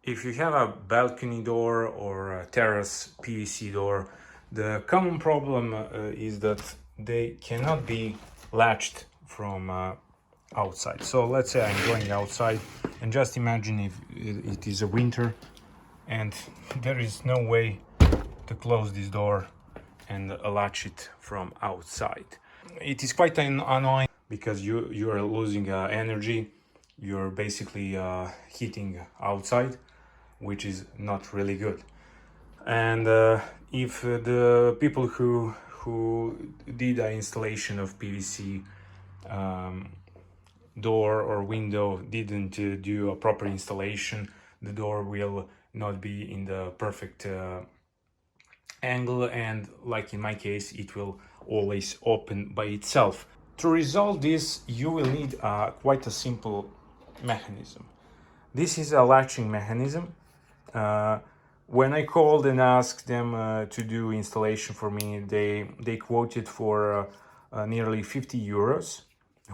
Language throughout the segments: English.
If you have a balcony door or a terrace PVC door, the common problem is that they cannot be latched from outside. So let's say I'm going outside, and just imagine if it is a winter and there is no way to close this door and latch it from outside. It is quite annoying because you are losing energy. You're basically heating outside, which is not really good. And if the people who did the installation of PVC door or window didn't do a proper installation, the door will not be in the perfect angle, and like in my case, it will always open by itself. To resolve this, you will need quite a simple mechanism. This is a latching mechanism. When I called and asked them to do installation for me, they quoted for nearly 50 euros,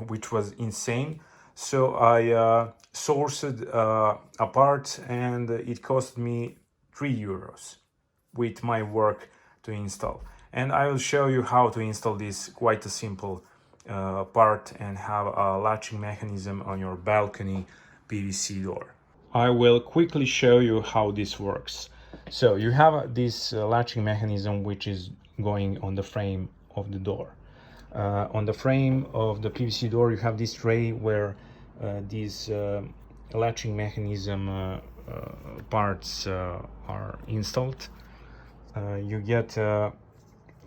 which was insane. So I sourced a part, and it cost me 3 euros with my work to install. And I will show you how to install this quite a simple part and have a latching mechanism on your balcony PVC door. I will quickly show you how this works. So you have this latching mechanism which is going on the frame of the door. On the frame of the PVC door you have this tray where these latching mechanism parts are installed. You get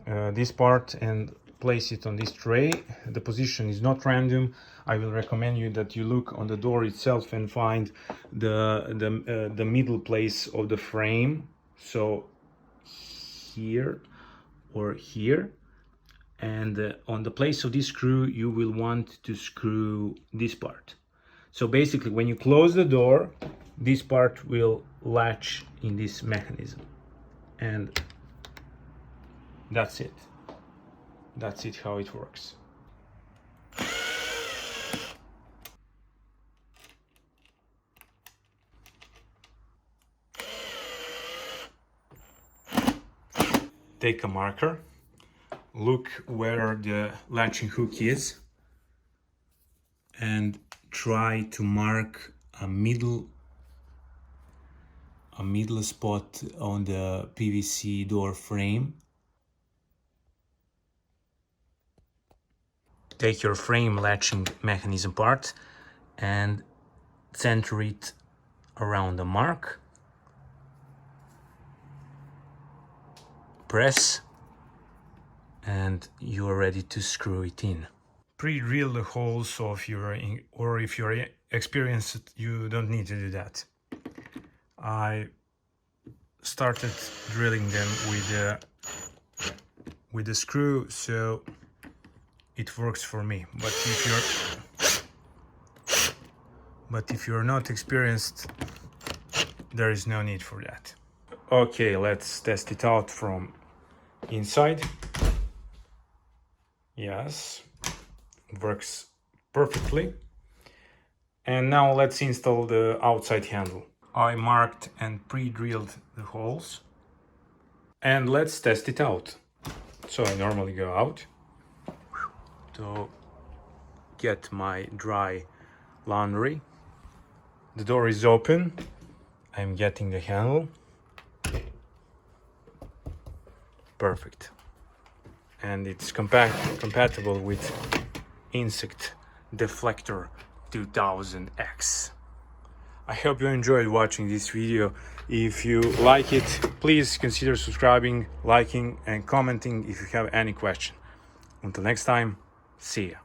this part and place it on this tray. The position is not random. I will recommend you that you look on the door itself and find the middle place of the frame. So here or here, and on the place of this screw you will want to screw this part. So basically when you close the door, this part will latch in this mechanism, and that's it. That's it, how it works. Take a marker, look where the latching hook is, and try to mark a middle spot on the PVC door frame. Take your frame latching mechanism part and center it around the mark. Press, and you are ready to screw it in. Pre-drill the holes, so if you're experienced, you don't need to do that. I started drilling them with the screw, so it works for me. But if you're not experienced, there is no need for that. Okay, let's test it out from inside. Yes, works perfectly. And now let's install the outside handle. I marked and pre-drilled the holes, and let's test it out. So I normally go out to get my dry laundry. The door is open. I'm getting the handle. Perfect. And it's compatible with Insect Deflector 2000X. I hope you enjoyed watching this video. If you like it, please consider subscribing, liking, and commenting if you have any question. Until next time, see ya.